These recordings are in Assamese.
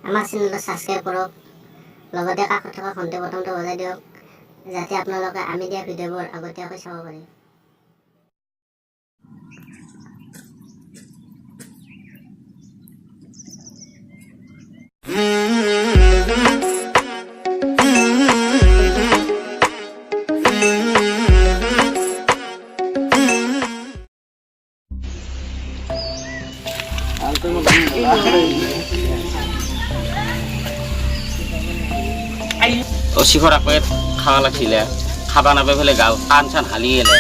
আমাৰ চেনেলটো ছাবস্ক্ৰাইব কৰক লগতে কাষত থকা ঘণ্টি বটনটো বজাই দিয়ক যাতে আপোনালোকে আমি দিয়া ভিডিঅ'বোৰ আগতীয়াকৈ চাব পাৰে। শিখৰ আকৌ খাব লাগিছিলে খাবা নাপাই পেলাই গাঁও কাণ চান হালি গেলে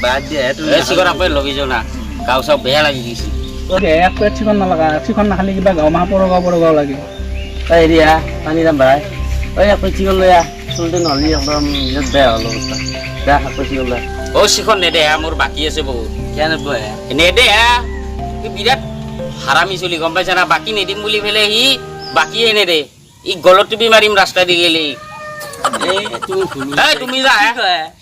বাদ দিয়া শিখৰ আকৌ লবি যাওঁ না গাঁও চাও বেয়া লাগি গৈছে এক প্লেট চিকন নালাগা চিকন নাখালে কিবা গাঁও মাহ পৰগাঁও লাগে এৰিয়া পানী দাম ভাই এক প্লেট চিকন লৈ আহ চলতে নহ'লে একদম বিৰাট বেয়া হ'ল অৱস্থা বেয়া শাক পাচি লৈ শিখৰ নেদে মোৰ বাকী আছে বহুত কেনেকুৱা নেদে বিৰাট হাৰামি চলি গম পাইছা না বাকী নেদিম বুলি পেলাই সি বাকীয়ে নেদে ই গলত টিপি মাৰিম ৰাস্তা দি গেলি তুমি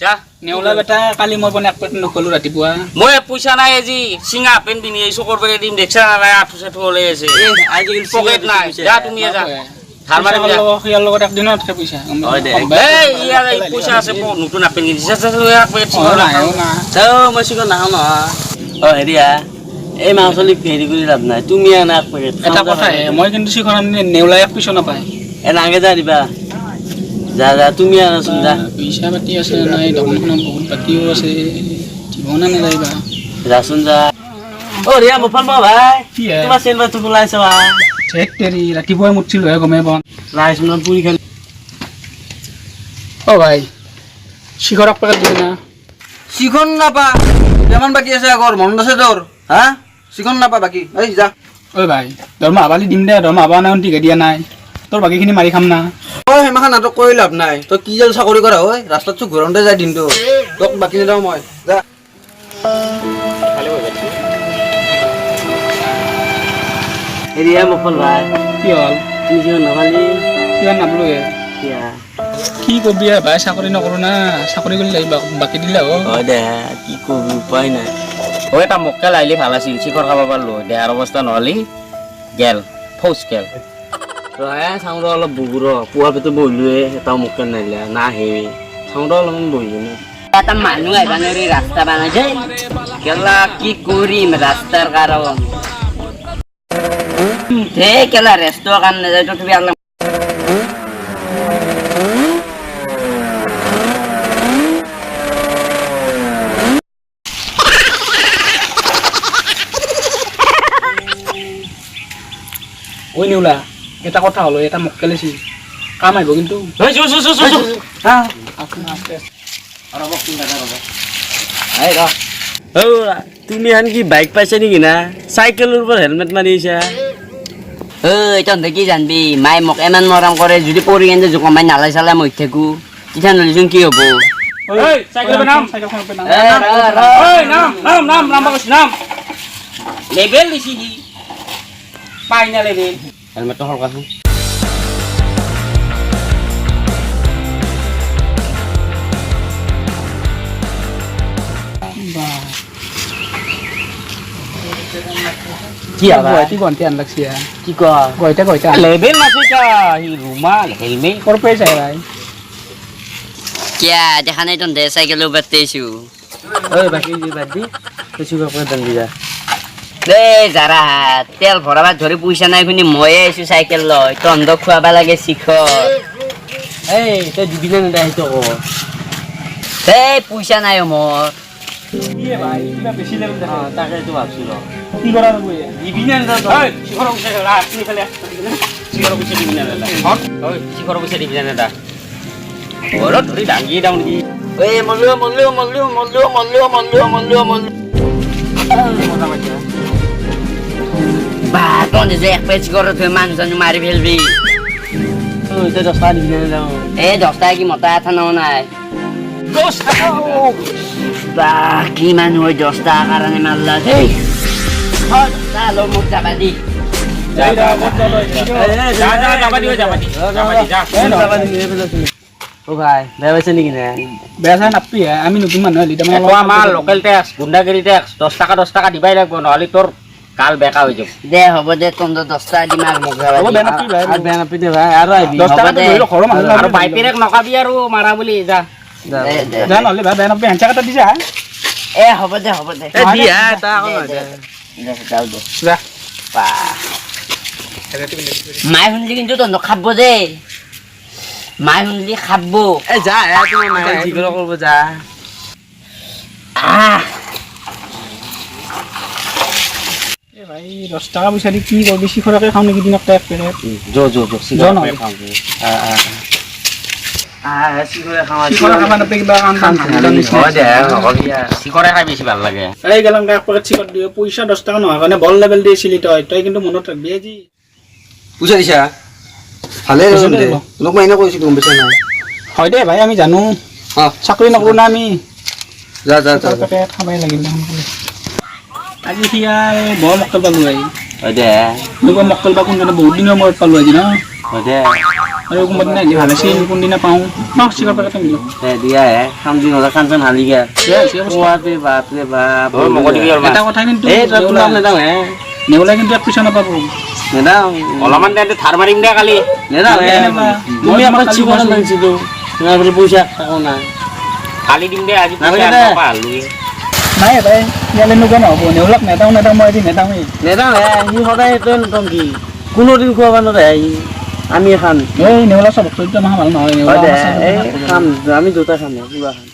যা নেওলা বেটা কালি মই বনাই এক প্লেট নকলো ৰাতিপুৱা মই পইচা নাই আজি চিঙা পেন পিন্ধি আহিছো ক'ৰ পৰা দিম দেখছা না নাই আঁঠু চাঠু ওলাই আছে আজিকালি পকেট নাই যা তুমি যা ধাৰ মাৰিম যা ইয়াৰ লগত একদিনত আছে পইচা পইচা আছে নতুন আপেন কিনিছে মই চিকন নাখাওঁ নহয় হেৰিয়া এই মাছ চলি হেৰি কৰি লাভ নাই তুমি আনা এক পেকেট এটা কথাই মই কিন্তু চিকন আনি নেওলা এক পইচা নাপায় আগে যা দিবা যা যা তুমি আনাচোন যা পইচা পাতি আছে নাই দোকানখনত বহুত পাতিও আছে দিব না নেলাগিবা যাচোন যা ৰিয়া মোফাল ভাই কি তোমাৰ চেলবাৰটো ওলাইছে বা চেক তেৰি ৰাতিপুৱাই মুঠিলো গমেই পাওঁ ৰাইচ মনত পুৰি খালি ভাই শিখৰ এক পেকেট দিবি না চিকন নাপা কেমন বাকি আছে আগৰ মনত আছে তোৰ হা চিকন নাপা বাকি এই যা ভাই দৰমহা আবালি দিম দে দৰমহা আবা নাই টিকা দিয়া নাই তোৰ বাকীখিনি মাৰি খাম না সেইমাখা নাটক কৰি লাভ নাই তই কি যেন চাকৰি কৰা হয় ৰাস্তাত চোক ঘূৰতে যায় দিনটো তোক বাকী নিদিওঁ মই যা ৰিয়া মোফাল ভাই কি হ'ল তুমি যিমান নাপালি কিমান নাপলো কি কবি ভাই চাকৰি নকৰো না চাকৰি কৰিলে বাকী দিলে হয় দে কি কবি উপায় নাই এটা মক্কেল আহিলে ভাল আছিল শিখৰ খাব পাৰিলো দেহাৰ অৱস্থা নহ'লে গেল ফৌজ গেল চাউল অলপ বহুৰ পুৱা পেটো বহিলোৱে এটাও মোকে নাহিলে নাহে চাউল অলপমান বহিলো এটা মানুহ আহিবা নোৱাৰি ৰাস্তা বনাইছে কেলা কি কৰিম ৰাস্তাৰ কাৰণ কেলা ৰেষ্টৰ কাৰণে নাযায় তো তুমি অলপ ওই নেওলা এটা কথা হলো এটা মক্কেল আছিল কাম আহিব কিন্তু তুমি আনকি বাইক পাইছা নেকি না চাইকেলৰ পৰা হেলমেট মাৰিছা তহঁতে কি জানবি মায়ে মোক ইমান মৰম কৰে যদি পৰি কেনে জোকমাই নালাই চালাই মই থাকো তেতিয়া নলিচোন কি হ'ব লেবেল দিছি সি পাই না লেবেল হেলমেটটো সৰকাচোন কি গুৱাহাটী গুৱাহাটী আন লাগছি কি কোৱা গুৱাহাটী লেবেল নাচিকা সি ৰুমাল হেলমেট ক'ৰ পৰাই চাই ভাই কিয়া দেখা নাই তহঁতে চাইকেলৰ বাটতেইছো বাকী বাদ দি কিছু কাপোৰ দাম দি যা এই যাৰা হাত তেল ভৰাবাত ধৰি পইচা নাই শুনি ময়ে আহিছো চাইকেল লৈ তহঁতক খুৱাব লাগে শিখৰ এই তই দিবি নে নেদা সেইটো ক এই পইচা নাই মোৰ তাকেতো ভাবছো ৰ কি কৰা নগৈ দিবি নে নেদা শিখৰ পইচা দিবি না ঘৰত ধৰি দাঙি দাওঁ নেকি এই মল্লু বা তহঁতে যে এক পেজ ঘৰত থৈ মানুহজনী মাৰি ফেলবি তই 10 টকা দিবি নে নেদা এই 10 টকা কি মতা এটা নাও নাই বা কি মানুহ 10 টকাৰ কাৰণে মাৰলা দেই চালো মোক যাবা দি ও ভাই বেয়া পাইছে নেকি না বেয়া চাই নাপি আমি নতুন মানুহ হ'লি আমাৰ লোকেল টেক্স গুণ্ডাগিৰি টেক্স 10 টকা দিবাই লাগিব নহ'লে তোৰ কাল বেকা হৈ যাব দে হ'ব দে তহঁতৰ 10 টকা দিম আৰু মোক হ'ব বেয়া নাপাবি ভাই আৰু বেয়া নাপাবি দে ভাই আৰু আহিবি 10 হ'ব টকা দে ধৰি ল ঘৰৰ মানুহ আৰু বাইপেৰেক নকাবি আৰু মাৰা বুলি যা দে দে যা নহ'লে ভাই বেয়া নাপাবি হেঁচা এটা দি যা এ হ'ব দে এ দি হা তা আকৌ নহয় দে দে যাও দে যা মায়ে শুনলি কিন্তু তহঁতক খাব দে মায়ে শুনলি খাব এ যা তোমাৰ মায়ে যি কৰে কৰিব যা এ ভাই 10 টকা পইচা দি কি কৰবি শিখৰকে খাওঁ নেকি দিনক এক পেকেট যো যো নহ'লে। চিকৰে খাওঁ শিখৰ খাব নাপাই কিবা কাম হয় দে নকবি চিকৰে খাই বেছি ভাল লাগে এই গেলাম এক পেকেট চিকট দিও পইচা 10 টকা নহয় কাৰণে বল লেভেল দিছিলি তই কিন্তু মনত ৰাখবি আজি পইচা দিছা ভালে পইচা দে দিব। তোক মই এনে কৈছিলো গম পাইছা নাই হয় দে ভাই আমি জানো অ চাকৰি নকৰোঁ না আমি যা যা যা যা। পেকেট খাবই লাগিল সোনকালে আজি সি আৰু বৰ মক্কেল পালোঁ আজি হয় দে এনেকুৱা মক্কেল পা কোনদিনা বহুত দিনৰ মূৰত পালোঁ আজি ন হয় দে আৰু কোনোবা দিনা আহিলে ভাল আছিল কোনদিনা পাওঁ ন চিকট পেকেট মিলো দে দিয়া হে খাম দিন হ'লে কাঞ্চন হালি গা বাপৰে বাপৰে বাপ অ মোক দিবি অলপমান এটা কথা কিন্তু এই তই তোমাক নেদাওঁ হে নেওলাই কিন্তু এক পইচা নাপাব নেদাওঁ অলপমান দে ধাৰ মাৰিম দে কালি নেদাওঁ হে নেবা। তুমি মই আমাক কালি চিকৰে কৈছোঁ। লাগিছিলোঁ তোমাৰ বোলে পইচা থাকো নাই কালি দিম দে আজি নালাগে পইচা দে। নাপা হালুই নাই ভাই ইয়ালৈ এনেকুৱা নহ'ব নেওলাক নেদাওঁ মই এদিন নেদাওঁৱেই নেদাওঁ হে সি সদায় তই নতং কি কোনোদিন খোৱাব নোৱাৰে সি আমি খাম এই নেওলা চব চৰিত্ৰ নহয় ভাল নহয় হয় নেওলা দে সঁচা এই কথা খাম আমি দুটা খাম পুৰা খাম